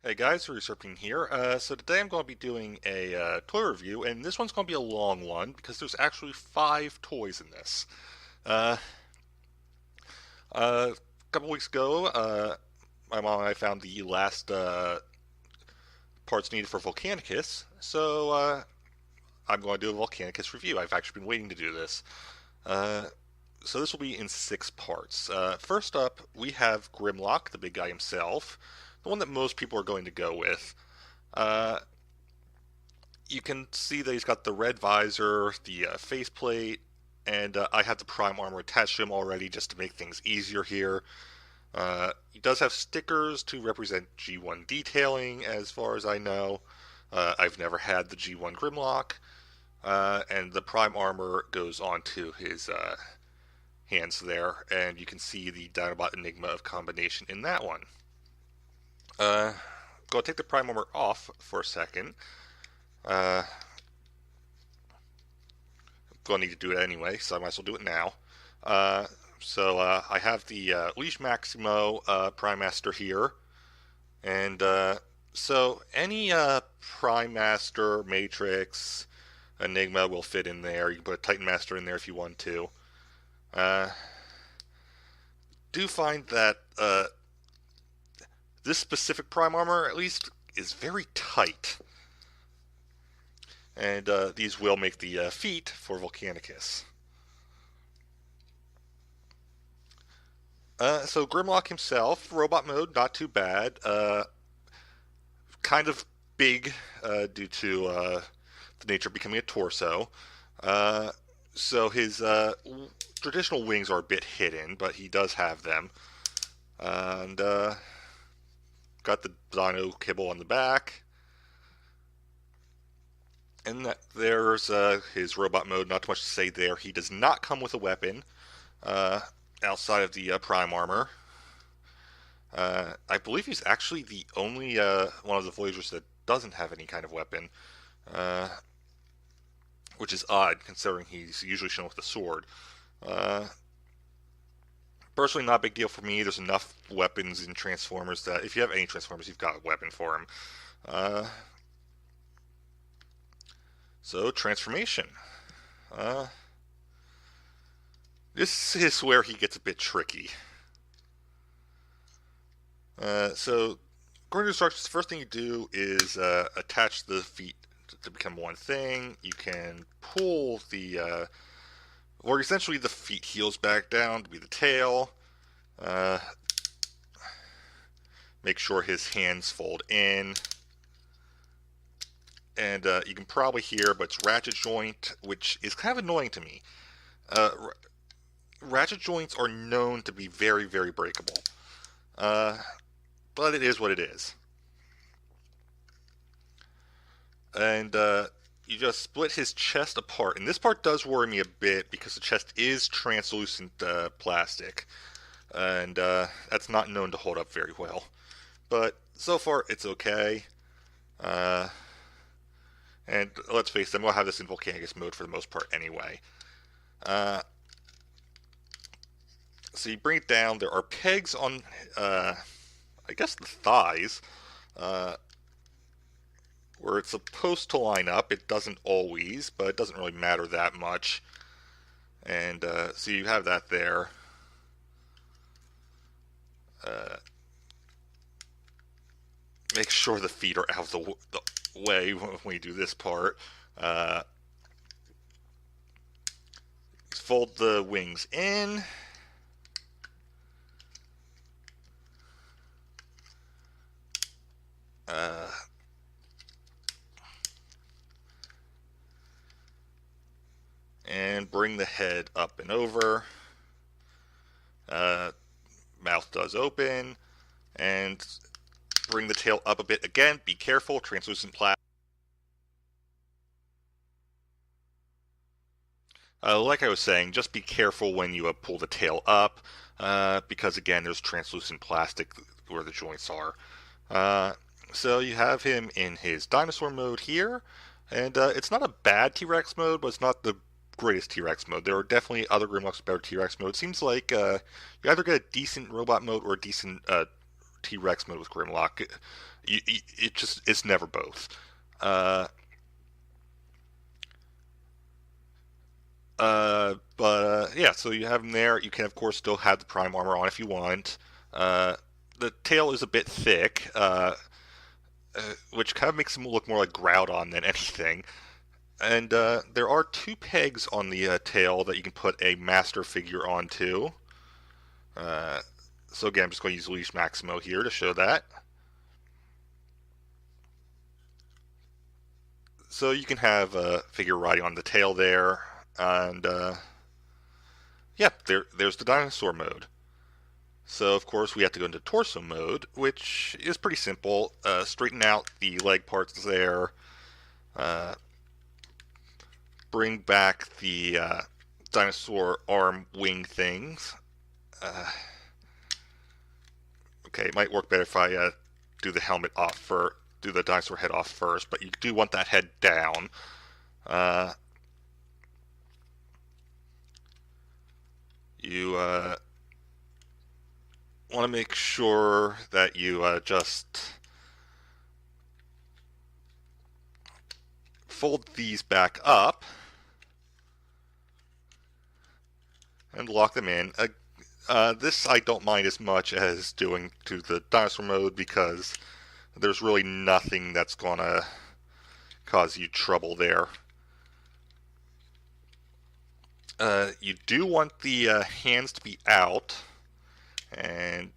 Hey guys, Resurfing here. So today I'm going to be doing a toy review, and this one's going to be a long one because there's actually 5 toys in this. Uh, a couple weeks ago, my mom and I found the last parts needed for Volcanicus, so I'm going to do a Volcanicus review. I've actually been waiting to do this. Uh, so this will be in 6 parts. First up, we have Grimlock, the big guy himself, the one that most people are going to go with. Uh, you can see that he's got the red visor, the faceplate, and I have the prime armor attached to him already just to make things easier here. He does have stickers to represent G1 detailing, as far as I know. I've never had the G1 Grimlock, and the prime armor goes onto his hands there, and you can see the Dinobot Enigma of combination in that one. Go take the prime armor off for a second. Going to need to do it anyway, so I might as well do it now. I have the Leash Maximo Prime Master here, and so any Prime Master, Matrix, Enigma will fit in there. You can put a Titan Master in there if you want to. Do find that this specific Prime Armor, at least, is very tight. And these will make the feet for Volcanicus. So Grimlock himself, robot mode, not too bad. Kind of big due to the nature of becoming a torso. So his traditional wings are a bit hidden, but he does have them. And got the Dino kibble on the back. And there's his robot mode. Not too much to say there. He does not come with a weapon outside of the prime armor. I believe he's actually the only one of the Voyagers that doesn't have any kind of weapon, which is odd considering he's usually shown with a sword. Personally, not a big deal for me. There's enough weapons in Transformers that if you have any Transformers, you've got a weapon for him. So, transformation. This is where he gets a bit tricky. So, according to instructions, the first thing you do is attach the feet to become one thing. You can pull the, or essentially the feet heels back down to be the tail. Make sure his hands fold in. And you can probably hear, but it's ratchet joint, which is kind of annoying to me. Ratchet joints are known to be very, very breakable. But it is what it is. And you just split his chest apart. And this part does worry me a bit because the chest is translucent plastic. And that's not known to hold up very well. But so far, it's okay. And let's face it, I'm going to have this in Volcanicus mode for the most part anyway. So you bring it down. There are pegs on, I guess, the thighs, where it's supposed to line up. It doesn't always, but it doesn't really matter that much. And so you have that there. Make sure the feet are out of the way when you do this part. Fold the wings in. And bring the head up and over. Mouth does open. And bring the tail up a bit again. Be careful, translucent plastic. Like I was saying, just be careful when you pull the tail up, because again, there's translucent plastic where the joints are. So you have him in his dinosaur mode here, and it's not a bad T-Rex mode, but it's not the greatest T-Rex mode. There are definitely other Grimlocks with better T-Rex mode. It seems like you either get a decent robot mode or a decent T-Rex mode with Grimlock. It's never both. Uh, yeah, so you have them there. You can, of course, still have the Prime armor on if you want. The tail is a bit thick, which kind of makes him look more like Groudon than anything. And there are 2 pegs on the tail that you can put a master figure onto. So again, I'm just going to use Leash Maximo here to show that. So you can have a figure riding on the tail there, and yeah, there's the dinosaur mode. So of course we have to go into torso mode, which is pretty simple. Straighten out the leg parts there. Bring back the dinosaur arm wing things. Okay, it might work better if I do the helmet off first, do the dinosaur head off first, but you do want that head down. You want to make sure that you just fold these back up and lock them in. This I don't mind as much as doing to the dinosaur mode because there's really nothing that's gonna cause you trouble there. You do want the hands to be out, and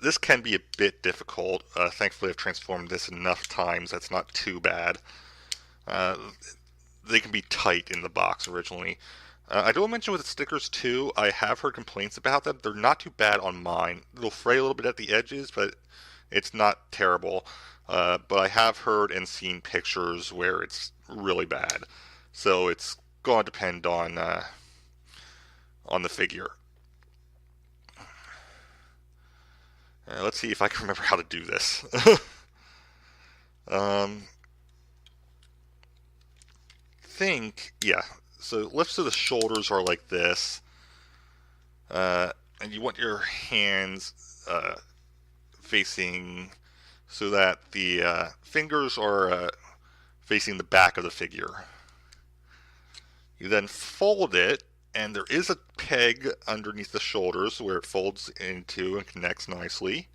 this can be a bit difficult. Thankfully I've transformed this enough times that's not too bad. They can be tight in the box originally. I do want to mention with the stickers too, I have heard complaints about them. They're not too bad on mine. They'll fray a little bit at the edges, but it's not terrible. But I have heard and seen pictures where it's really bad. So it's going to depend on the figure. Let's see if I can remember how to do this. Yeah. So lifts of the shoulders are like this, and you want your hands facing so that the fingers are facing the back of the figure. You then fold it, and there is a peg underneath the shoulders where it folds into and connects nicely.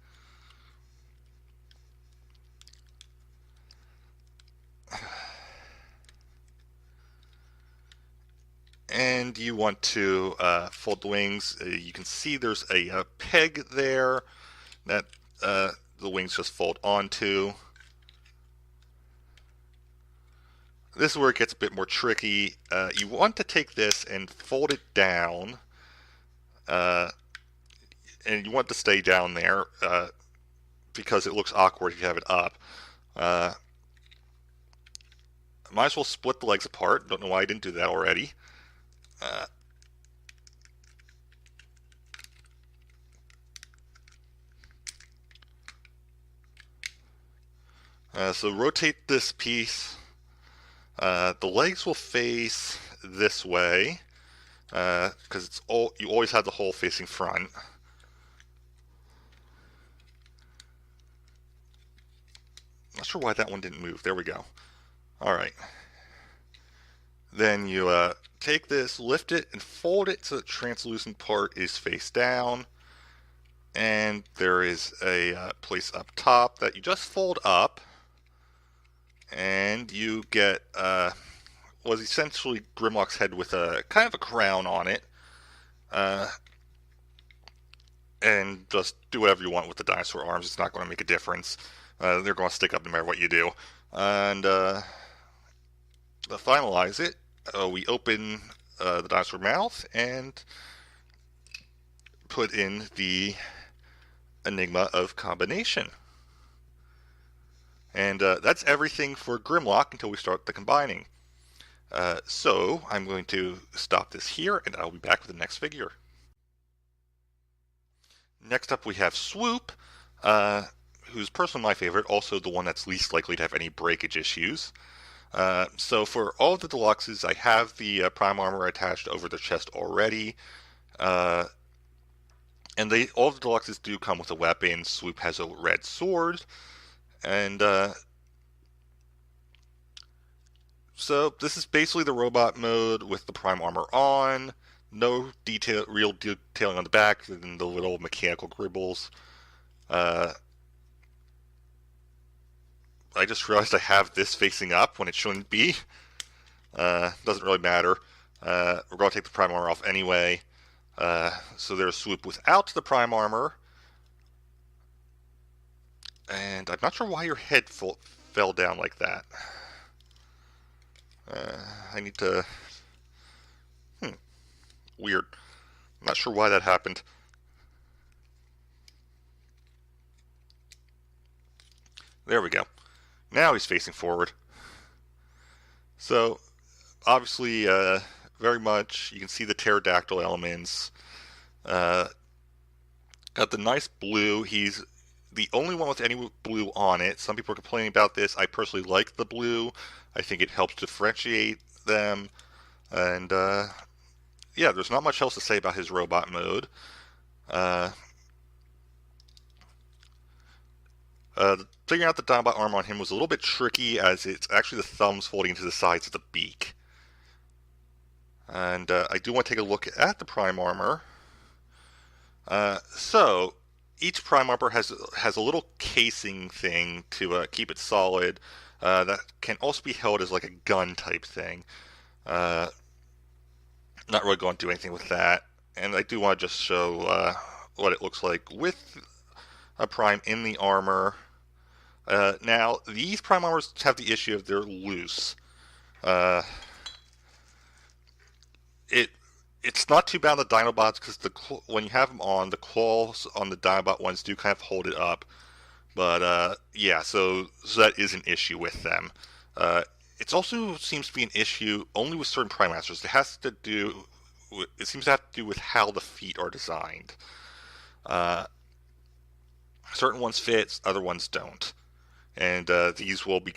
And you want to fold the wings. You can see there's a peg there that the wings just fold onto. This is where it gets a bit more tricky. You want to take this and fold it down, and you want to stay down there because it looks awkward if you have it up. Might as well split the legs apart. Don't know why I didn't do that already. So rotate this piece. The legs will face this way because you always have the hole facing front. Not sure why that one didn't move. There we go. All right. Then you take this, lift it, and fold it so the translucent part is face down. And there is a place up top that you just fold up. And you get was essentially Grimlock's head with a kind of a crown on it. And just do whatever you want with the dinosaur arms. It's not going to make a difference. They're going to stick up no matter what you do. And to finalize it, we open the dinosaur mouth and put in the Enigma of Combination. And that's everything for Grimlock until we start the combining. So I'm going to stop this here, and I'll be back with the next figure. Next up we have Swoop, who's personally my favorite, also the one that's least likely to have any breakage issues. So for all of the deluxes, I have the Prime Armor attached over the chest already. And all of the deluxes do come with a weapon. Swoop has a red sword, and so this is basically the robot mode with the prime armor on. No real detailing on the back than the little mechanical gribbles. I just realized I have this facing up when it shouldn't be. Doesn't really matter. We're going to take the prime armor off anyway. So there's Swoop without the prime armor. And I'm not sure why your head fell down like that. I need to... Weird. I'm not sure why that happened. There we go. Now he's facing forward. So, obviously, very much, you can see the pterodactyl elements. Got the nice blue. He's the only one with any blue on it. Some people are complaining about this. I personally like the blue. I think it helps differentiate them. And, yeah, there's not much else to say about his robot mode. Figuring out the Dinobot armor on him was a little bit tricky, as it's actually the thumbs folding into the sides of the beak. And I do want to take a look at the prime armor. So each prime armor has a little casing thing to keep it solid. That can also be held as like a gun type thing. Not really going to do anything with that. And I do want to just show what it looks like with a prime in the armor. Now, these prime armors have the issue of they're loose. It's not too bad on the Dinobots because when you have them on, the claws on the Dinobot ones do kind of hold it up. But yeah, so that is an issue with them. It also seems to be an issue only with certain Prime Masters. It seems to have to do with how the feet are designed. Certain ones fit, other ones don't. And these will be...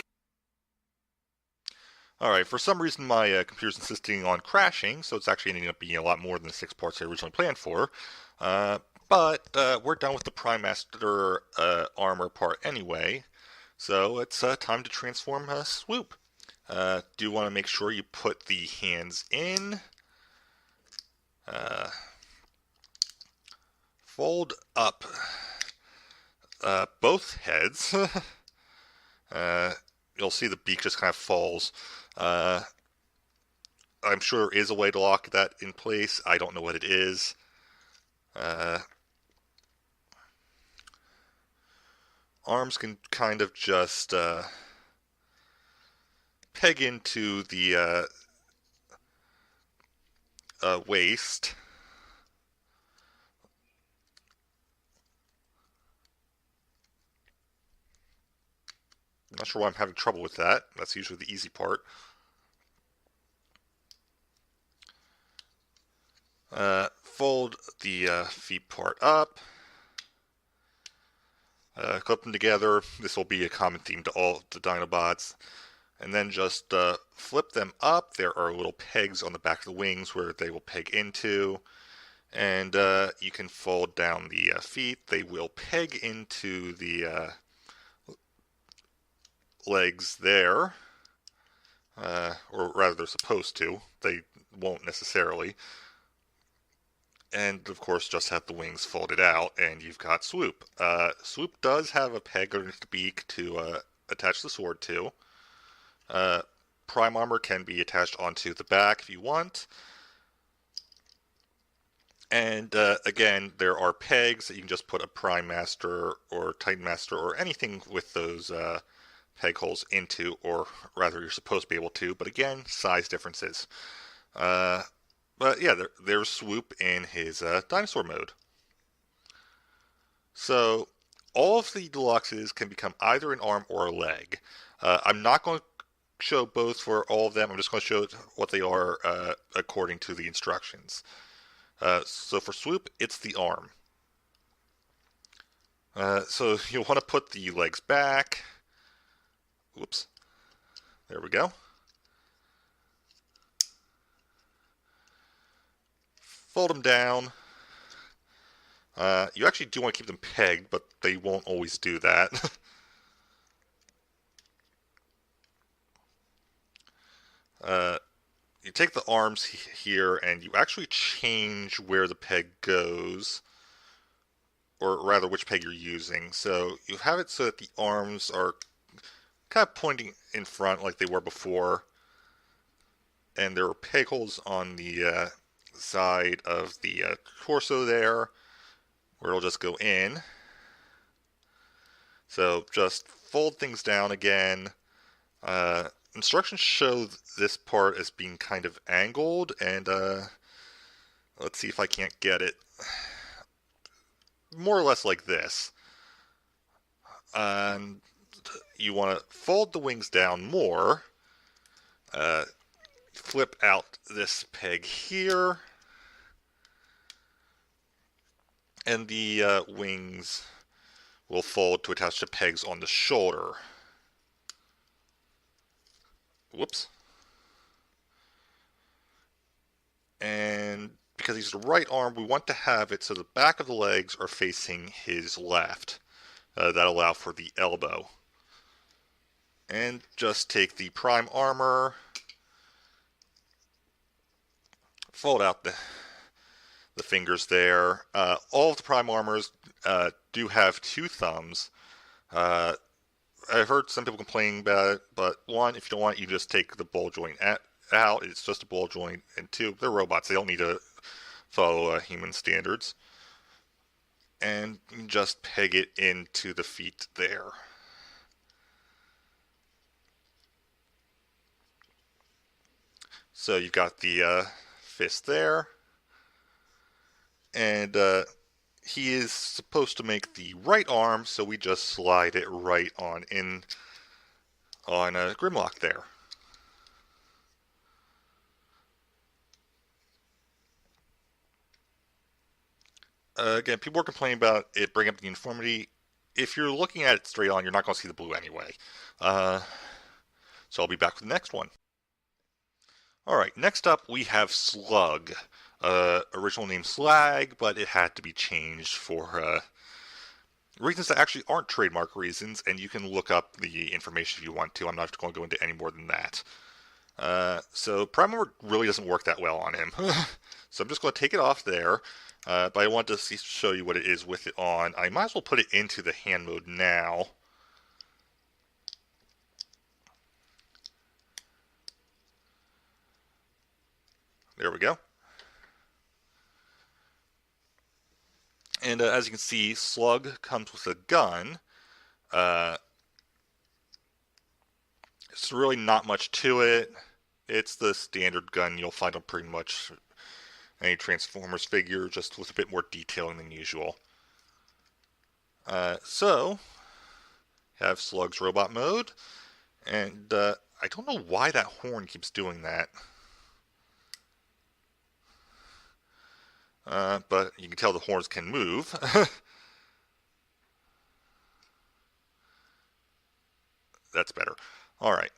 Alright, for some reason my computer's insisting on crashing, so it's actually ending up being a lot more than the 6 parts I originally planned for. But we're done with the Prime Master armor part anyway, so it's time to transform Swoop. Do want to make sure you put the hands in. Fold up both heads. You'll see the beak just kind of falls. I'm sure there is a way to lock that in place. I don't know what it is. Arms can kind of just peg into the waist. I'm not sure why I'm having trouble with that. That's usually the easy part. Fold the feet part up. Clip them together. This will be a common theme to all the Dinobots. And then just flip them up. There are little pegs on the back of the wings where they will peg into. And you can fold down the feet. They will peg into the legs there. Or rather, they're supposed to. They won't necessarily. And, of course, just have the wings folded out, and you've got Swoop. Swoop does have a peg underneath the beak to attach the sword to. Prime armor can be attached onto the back if you want. And, again, there are pegs that you can just put a Prime Master or Titan Master or anything with those peg holes into, or rather you're supposed to be able to, but again, size differences. But yeah, there's Swoop in his dinosaur mode. So all of the deluxes can become either an arm or a leg. I'm not going to show both for all of them. I'm just going to show what they are according to the instructions. So for Swoop, it's the arm. So you'll want to put the legs back. Whoops. There we go. Fold them down. You actually do want to keep them pegged, but they won't always do that. You take the arms here and you actually change where the peg goes, or rather which peg you're using. So you have it so that the arms are kind of pointing in front like they were before, and there are peg holes on the side of the torso there where it'll just go in. So just fold things down again. Instructions show this part as being kind of angled, and let's see if I can't get it. More or less like this. You want to fold the wings down more. Flip out this peg here, and the wings will fold to attach to pegs on the shoulder. Whoops. And because he's the right arm, we want to have it so the back of the legs are facing his left. That allow for the elbow. And just take the prime armor, fold out the fingers there. All of the prime armors do have two thumbs. I've heard some people complaining about it, but one, if you don't want it, you just take the ball joint out. It's just a ball joint. And two, they're robots. They don't need to follow human standards. And you can just peg it into the feet there. So you've got the fist there. And he is supposed to make the right arm, so we just slide it right on in on Grimlock there. Again, people are complaining about it bringing up the uniformity. If you're looking at it straight on, you're not going to see the blue anyway. So I'll be back with the next one. Alright, next up we have Slug. Original name Slag, but it had to be changed for reasons that actually aren't trademark reasons, and you can look up the information if you want to. I'm not going to go into any more than that. So prime armor really doesn't work that well on him. So I'm just going to take it off there, but I want to show you what it is with it on. I might as well put it into the hand mode now. There we go. And as you can see, Slug comes with a gun. It's really not much to it. It's the standard gun you'll find on pretty much any Transformers figure, just with a bit more detailing than usual. So, have Slug's robot mode, and I don't know why that horn keeps doing that. But you can tell the horns can move. That's better. Alright.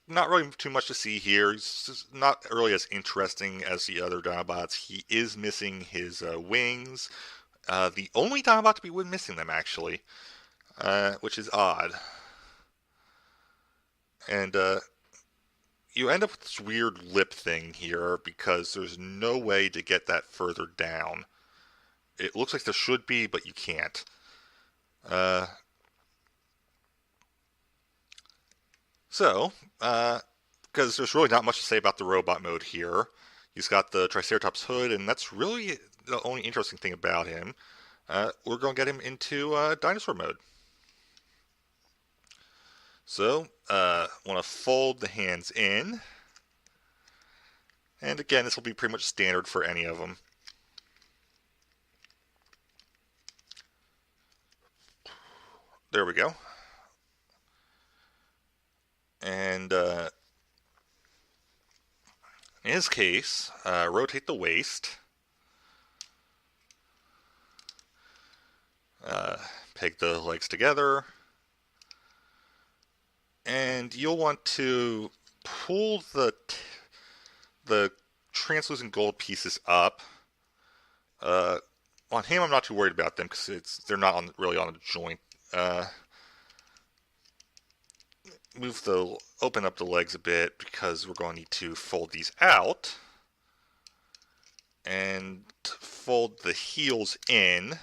Not really too much to see here. He's not really as interesting as the other Dinobots. He is missing his wings. The only Dinobot to be missing them, actually. Which is odd. And you end up with this weird lip thing here because there's no way to get that further down. It looks like there should be, but you can't. Because there's really not much to say about the robot mode here. He's got the Triceratops hood, and that's really the only interesting thing about him. We're going to get him into dinosaur mode. So, want to fold the hands in. And again, this will be pretty much standard for any of them. There we go. And in his case, rotate the waist. Peg the legs together. And you'll want to pull the translucent gold pieces up Uh, on him, I'm not too worried about them because they're not really on a joint. Open up the legs a bit because we're going to need to fold these out and fold the heels in.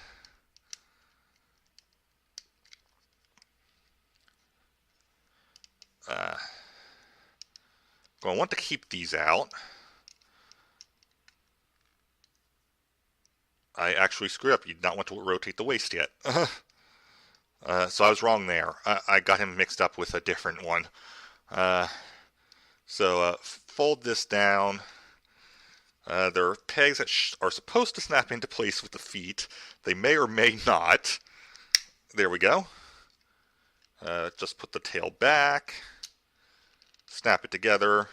Going to want to keep these out. I actually screwed up. You did not want to rotate the waist yet. So I was wrong there. I got him mixed up with a different one. So fold this down. There are pegs that are supposed to snap into place with the feet. They may or may not. There we go. Just put the tail back. Snap it together.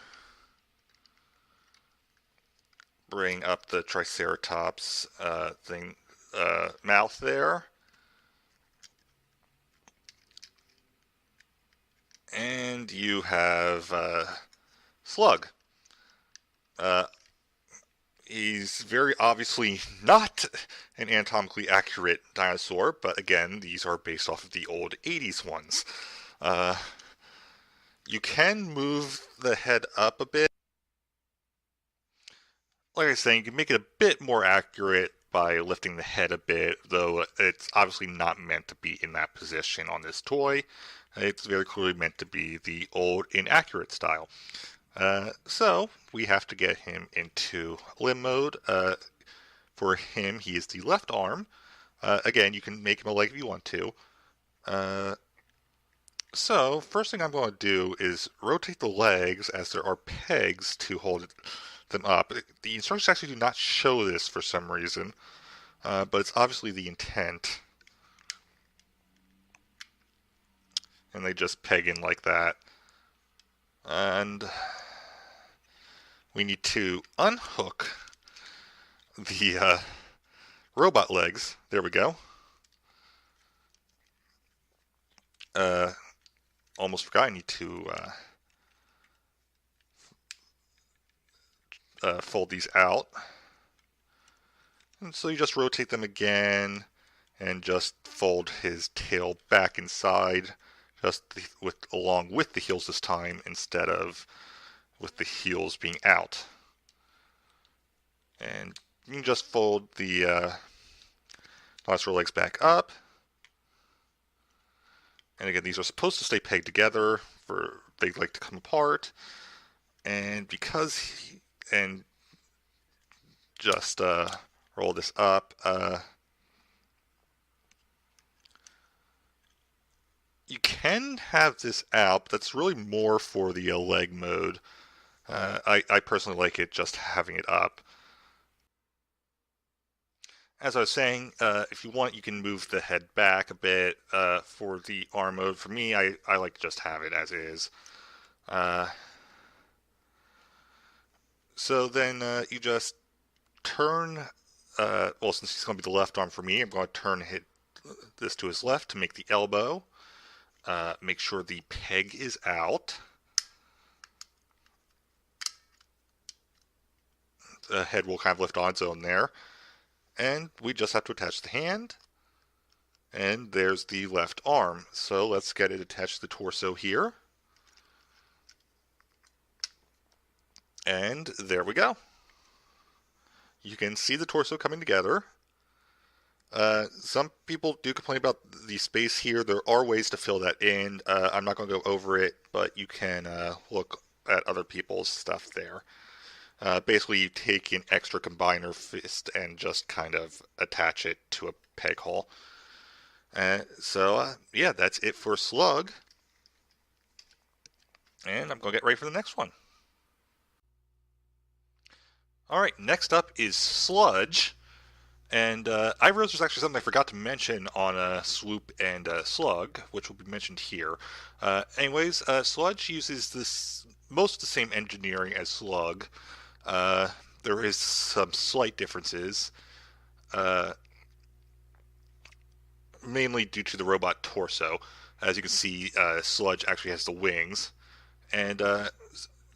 Bring up the Triceratops mouth there. And you have Slug. He's very obviously not an anatomically accurate dinosaur, but again, these are based off of the old 80s ones. You can move the head up a bit. Like I was saying, you can make it a bit more accurate by lifting the head a bit, though it's obviously not meant to be in that position on this toy. It's very clearly meant to be the old inaccurate style. So we have to get him into limb mode. For him, he is the left arm. Again, you can make him a leg if you want to. So first thing I'm going to do is rotate the legs as there are pegs to hold them up. The instructions actually do not show this for some reason, but it's obviously the intent. And they just peg in like that. And we need to unhook the robot legs. There we go. Almost forgot I need to fold these out. And so you just rotate them again and just fold his tail back inside, just along with the heels this time instead of with the heels being out. And you can just fold the dinosaur legs back up. And again, these are supposed to stay pegged together, for they like to come apart. And just roll this up. You can have this out, but that's really more for the leg mode. I personally like it just having it up. As I was saying, if you want, you can move the head back a bit for the arm mode. For me, I like to just have it as is. So then you just turn, well, since he's going to be the left arm for me, I'm going to turn this to his left to make the elbow. Make sure the peg is out. The head will kind of lift on its own there. And we just have to attach the hand. And there's the left arm. So let's get it attached to the torso here. And there we go. You can see the torso coming together. Some people do complain about the space here. There are ways to fill that in. I'm not going to go over it, but you can look at other people's stuff there. Basically, you take an extra combiner fist and just kind of attach it to a peg hole. So, yeah, that's it for Slug. And I'm going to get ready for the next one. Alright, next up is Sludge. And I realized there's actually something I forgot to mention on Swoop and Slug, which will be mentioned here. Anyways, Sludge uses most of the same engineering as Slug. There is some slight differences, mainly due to the robot torso. As you can see, Sludge actually has the wings, and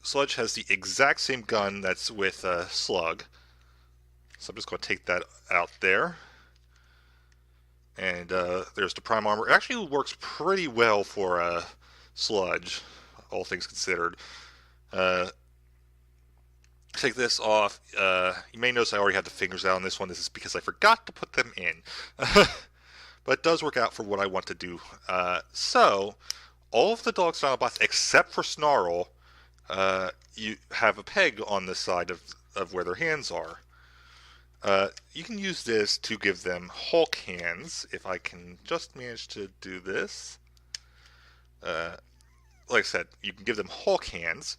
Sludge has the exact same gun that's with Slug. So I'm just going to take that out there. And there's the prime armor. It actually works pretty well for sludge, all things considered. Uh, Take this off. You may notice I already have the fingers out on this one. This is because I forgot to put them in. But it does work out for what I want to do. So, all of the dog style bots, except for Snarl, you have a peg on the side of where their hands are. You can use this to give them Hulk hands, if I can just manage to do this. Like I said, you can give them Hulk hands.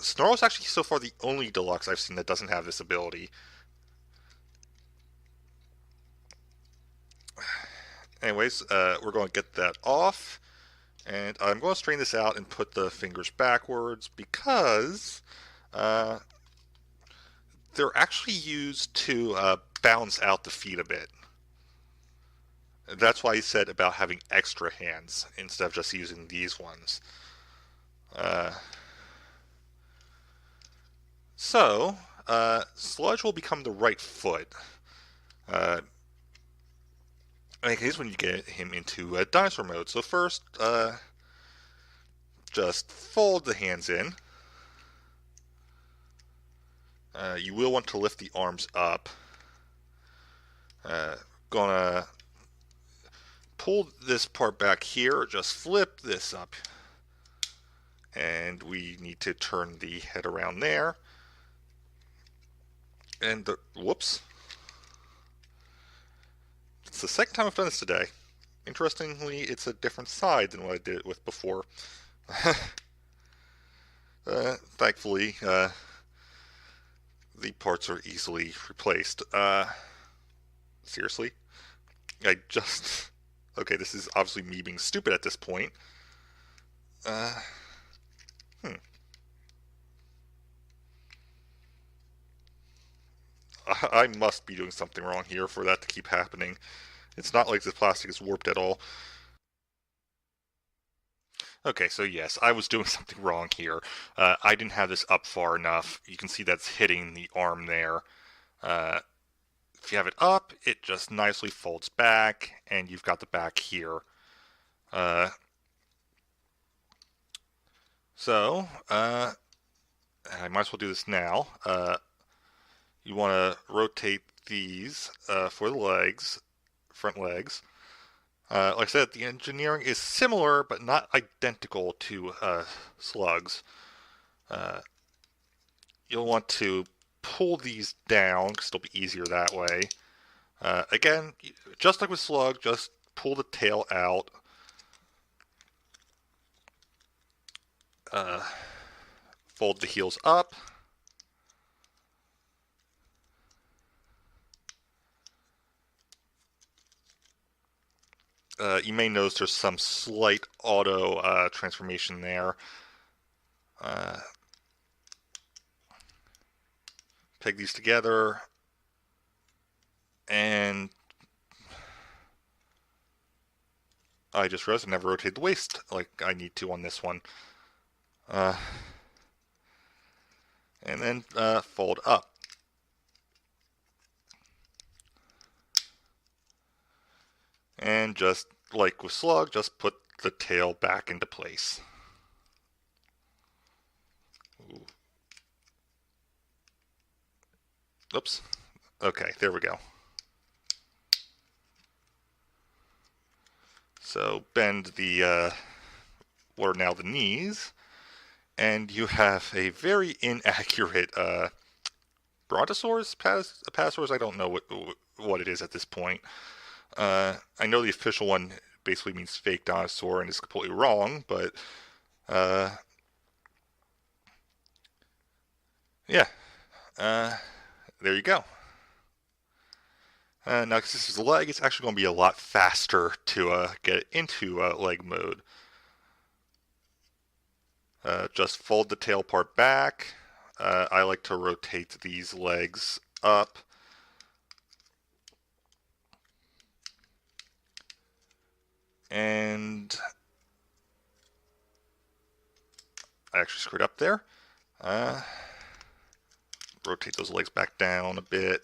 Snarl is actually so far the only deluxe I've seen that doesn't have this ability. Anyways, we're going to get that off. And I'm going to strain this out and put the fingers backwards because they're actually used to balance out the feet a bit. That's why he said about having extra hands instead of just using these ones. So, Sludge will become the right foot. In case when you get him into dinosaur mode. So first, just fold the hands in. You will want to lift the arms up. Gonna pull this part back here, just flip this up. And we need to turn the head around there. And whoops. It's the second time I've done this today. Interestingly, it's a different side than what I did it with before. Thankfully, the parts are easily replaced. Seriously? Okay, this is obviously me being stupid at this point. I must be doing something wrong here for that to keep happening. It's not like this plastic is warped at all. Okay, so yes, I was doing something wrong here. I didn't have this up far enough. You can see that's hitting the arm there. If you have it up, it just nicely folds back, and you've got the back here. I might as well do this now. You want to rotate these for the legs, front legs. Like I said, the engineering is similar, but not identical to slugs. You'll want to pull these down, because it'll be easier that way. Again, just like with slug, just pull the tail out. Fold the heels up. You may notice there's some slight auto transformation there. Peg these together, and I just realized I never rotated the waist like I need to on this one. And then fold up. And just like with slug, just put the tail back into place. Ooh. Oops. Okay, there we go. So bend the what are now the knees, and you have a very inaccurate Brontosaurus, Apatosaurus. I don't know what it is at this point. I know the official one basically means fake dinosaur and is completely wrong, but yeah, there you go. Now, because this is a leg, it's actually going to be a lot faster to get into leg mode. Just fold the tail part back. I like to rotate these legs up. And I actually screwed up there. rotate those legs back down a bit.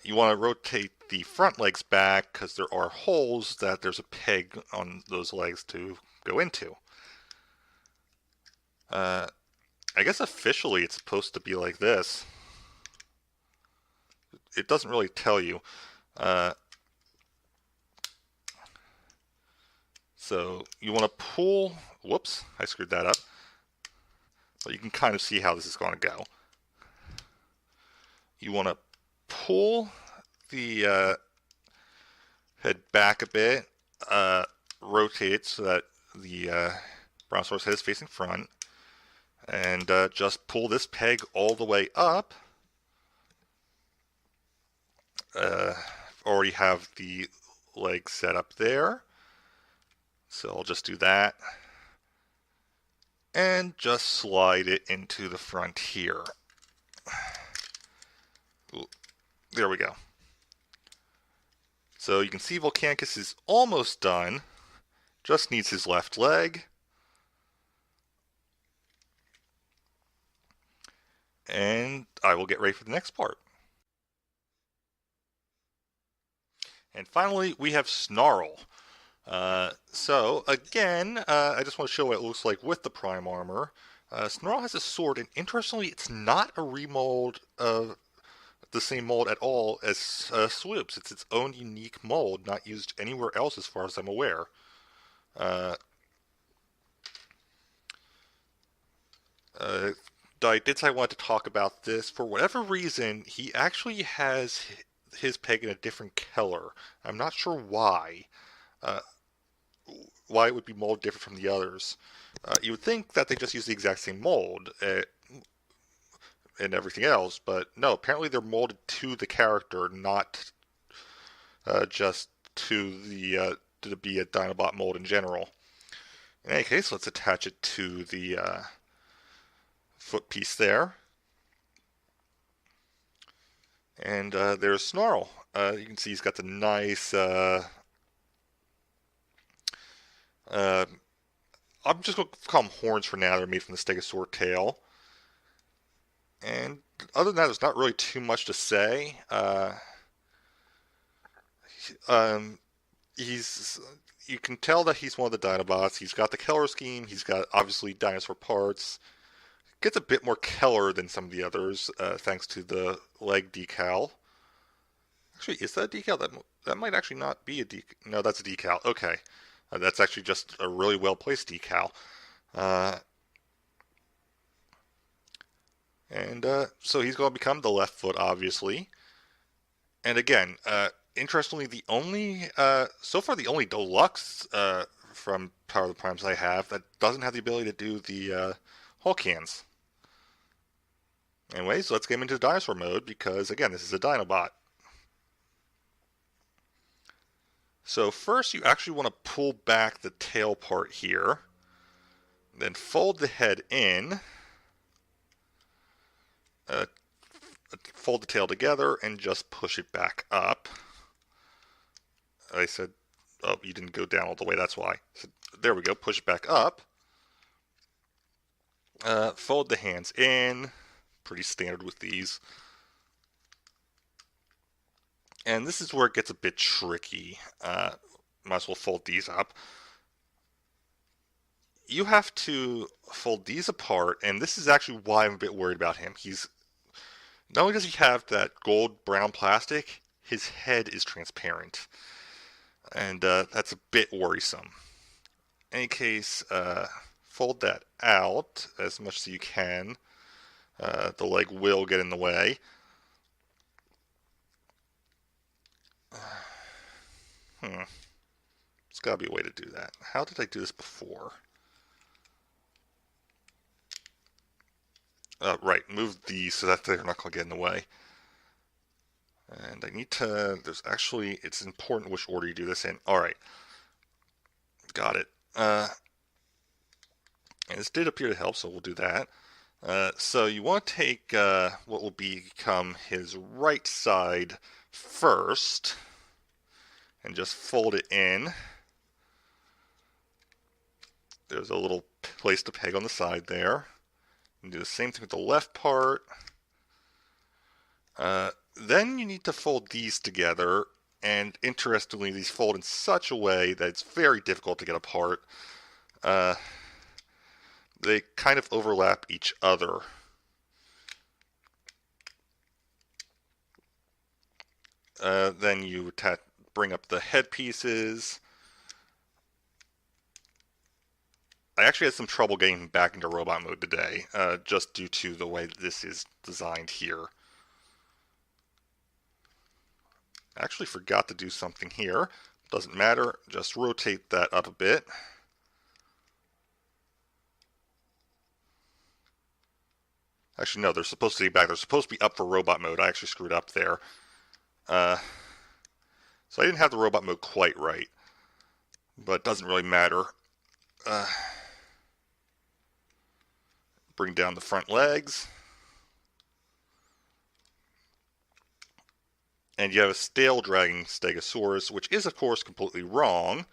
You want to rotate the front legs back because there are holes that there's a peg on those legs to go into. I guess officially it's supposed to be like this. It doesn't really tell you. So you want to pull, whoops, I screwed that up. But you can kind of see how this is going to go. You want to pull the head back a bit, rotate it so that the Brontosaurus head is facing front, and just pull this peg all the way up. Already have the leg set up there, so I'll just do that. And just slide it into the front here. Ooh, there we go. So you can see Volcanicus is almost done. Just needs his left leg. And I will get ready for the next part. And finally, we have Snarl. So again, I just want to show what it looks like with the Prime Armor. Snarl has a sword, and interestingly, it's not a remold of the same mold at all as Swoops. It's its own unique mold, not used anywhere else as far as I'm aware. I did say I wanted to talk about this. For whatever reason, he actually has his peg in a different color. I'm not sure why. Why it would be molded different from the others. You would think that they just use the exact same mold and everything else, but no, apparently they're molded to the character, not just to be a Dinobot mold in general. In any case, let's attach it to the foot piece there. And there's Snarl. You can see he's got the nice I'm just going to call them horns for now. They're made from the Stegosaur tail. And other than that, there's not really too much to say. You can tell that he's one of the Dinobots. He's got the Keller scheme. He's got, obviously, dinosaur parts. Gets a bit more Keller than some of the others, thanks to the leg decal. Actually, is that a decal? That might actually not be a decal. No, that's a decal. Okay. That's actually just a really well-placed decal. So he's going to become the left foot, obviously. And again, interestingly, so far the only deluxe from Power of the Primes I have that doesn't have the ability to do the Hulk hands. Anyways, let's get him into dinosaur mode because, again, this is a Dinobot. So first, you actually want to pull back the tail part here, then fold the head in, fold the tail together, and just push it back up. I said, oh, you didn't go down all the way, that's why. So there we go, push it back up. Fold the hands in, pretty standard with these. And this is where it gets a bit tricky. Might as well fold these up. You have to fold these apart, and this is actually why I'm a bit worried about him. Not only does he have that gold-brown plastic, his head is transparent. And that's a bit worrisome. In any case, fold that out as much as you can. The leg will get in the way. There's got to be a way to do that. How did I do this before? Right, move these so that they're not going to get in the way. And I need to, it's important which order you do this in. Alright, got it. And this did appear to help, so we'll do that. So you want to take what will become his right side first, and just fold it in. There's a little place to peg on the side there. And do the same thing with the left part. Then you need to fold these together, and interestingly, these fold in such a way that it's very difficult to get apart. They kind of overlap each other. Then you bring up the head pieces. I actually had some trouble getting back into robot mode today, just due to the way this is designed here. I actually forgot to do something here. Doesn't matter, just rotate that up a bit. Actually, no, they're supposed to be back. They're supposed to be up for robot mode. I actually screwed up there. So I didn't have the robot mode quite right. But it doesn't really matter. Bring down the front legs. And you have a stale dragging Stegosaurus, which is, of course, completely wrong.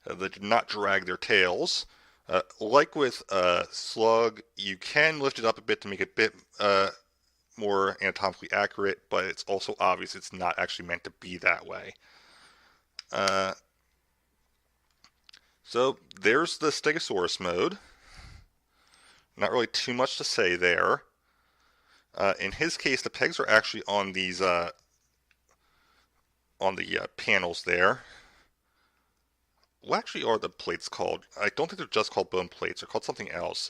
They did not drag their tails. Like with Slug, you can lift it up a bit to make it a bit more anatomically accurate, but it's also obvious it's not actually meant to be that way. So there's the Stegosaurus mode. Not really too much to say there. In his case, the pegs are actually on these on the panels there. What actually are the plates called? I don't think they're just called bone plates. They're called something else.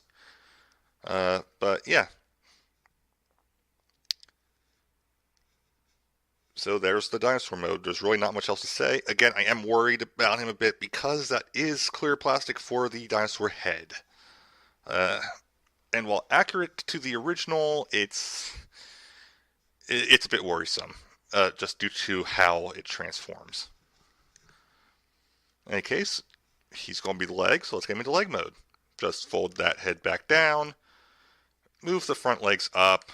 But yeah. So there's the dinosaur mode. There's really not much else to say. Again, I am worried about him a bit because that is clear plastic for the dinosaur head. And while accurate to the original, it's a bit worrisome, just due to how it transforms. In any case, he's going to be the leg, so let's get him into leg mode. Just fold that head back down, move the front legs up.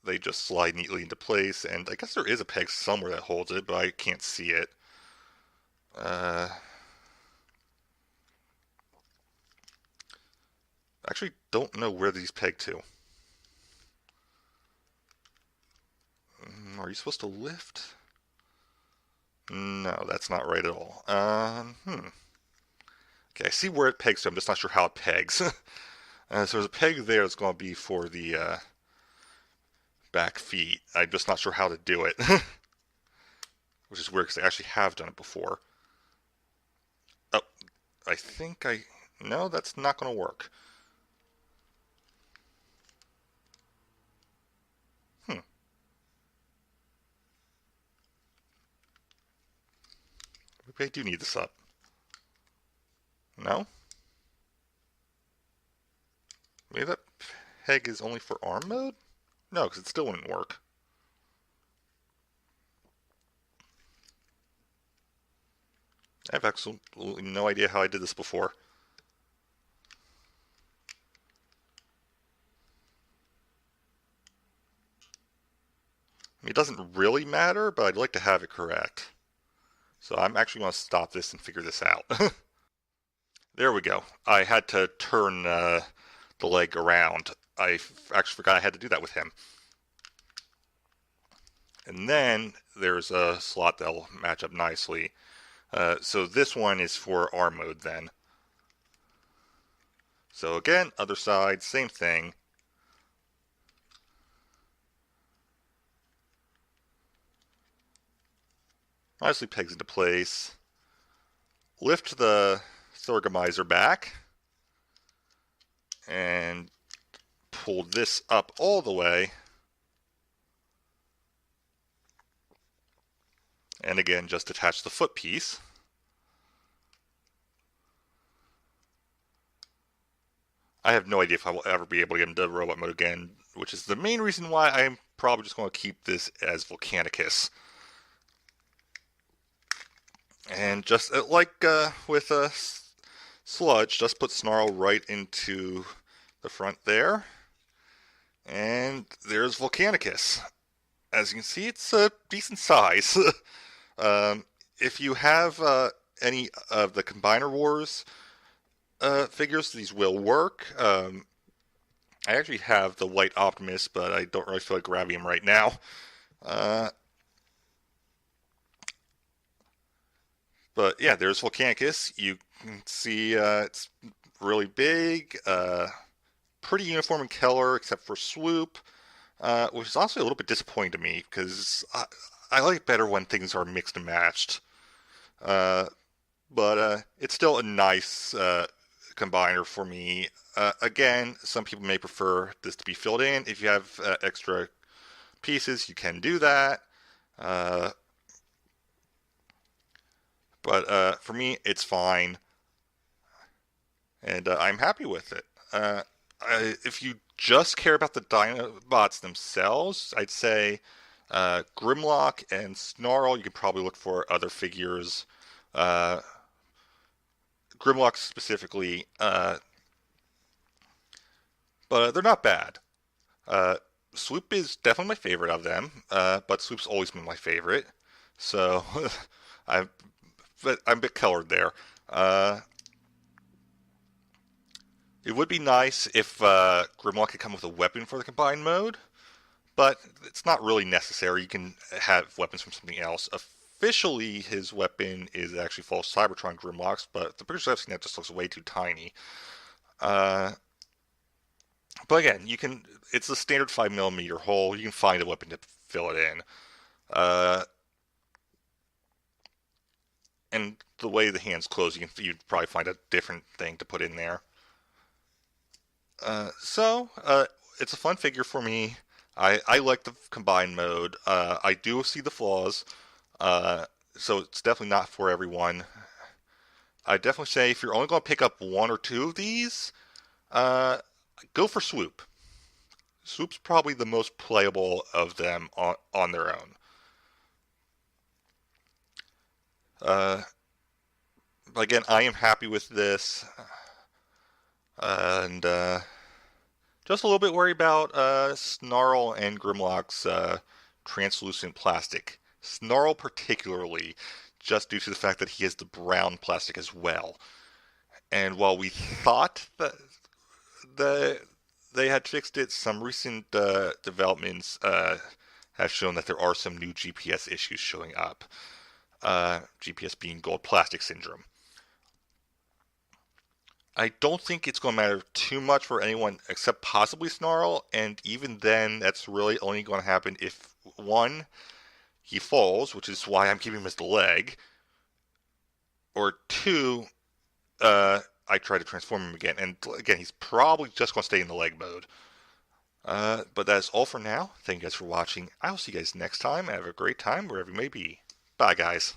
They just slide neatly into place, and I guess there is a peg somewhere that holds it, but I can't see it. Actually don't know where these peg to. Are you supposed to lift? No, that's not right at all. Okay, I see where it pegs to. I'm just not sure how it pegs. So there's a peg there that's going to be for the back feet. I'm just not sure how to do it. Which is weird because I actually have done it before. Oh, I think no, that's not going to work. Maybe I do need this up. No? Maybe that peg is only for arm mode? No, because it still wouldn't work. I have absolutely no idea how I did this before. I mean, it doesn't really matter, but I'd like to have it correct. So I'm actually going to stop this and figure this out. There we go. I had to turn the leg around. I actually forgot I had to do that with him. And then there's a slot that'll match up nicely. So this one is for arm mode then. So again, other side, same thing. Nicely pegs into place. Lift the Thorgomizer back. And pull this up all the way. And again, just attach the foot piece. I have no idea if I will ever be able to get into robot mode again, which is the main reason why I'm probably just going to keep this as Volcanicus. And just like with Sludge, just put Snarl right into the front there. And there's Volcanicus. As you can see, it's a decent size. If you have any of the Combiner Wars, figures. These will work. I actually have the White Optimus, but I don't really feel like grabbing him right now. Uh, but yeah, there's Volcanicus. You can see it's really big, pretty uniform in color except for swoop, which is honestly a little bit disappointing to me because I like it better when things are mixed and matched. Uh, but it's still a nice combiner for me. Again, some people may prefer this to be filled in. If you have extra pieces, you can do that. Uh, but for me, it's fine, and I'm happy with it. If you just care about the Dinobots themselves, I'd say Grimlock and Snarl. You could probably look for other figures. Uh, Grimlock specifically, but they're not bad. Uh, Swoop is definitely my favorite of them, but Swoop's always been my favorite. So I'm, I'm a bit colored there. Uh, it would be nice if Grimlock could come with a weapon for the combined mode, but it's not really necessary. You can have weapons from something else. Officially, his weapon is actually false Cybertron Grimlocks, but the pictures I've seen that just looks way too tiny. Uh, but again, you can. It's a standard 5mm hole. You can find a weapon to fill it in. Uh, and the way the hands close, you'd probably find a different thing to put in there. So it's a fun figure for me. I like the combined mode. I do see the flaws, uh, so it's definitely not for everyone. I definitely say if you're only going to pick up one or two of these, uh, go for Swoop. Swoop's probably the most playable of them on their own. Uh, but again, I am happy with this, and just a little bit worried about Snarl and Grimlock's translucent plastic. Snarl particularly, just due to the fact that he has the brown plastic as well. And while we thought that the they had fixed it, some recent developments have shown that there are some new GPS issues showing up. GPS being gold plastic syndrome. I don't think it's going to matter too much for anyone except possibly Snarl, and even then, that's really only going to happen if, one, he falls, which is why I'm keeping him as the leg, or two, I try to transform him again, and again, he's probably just going to stay in the leg mode. But that's all for now. Thank you guys for watching. I will see you guys next time. Have a great time wherever you may be. Bye, guys.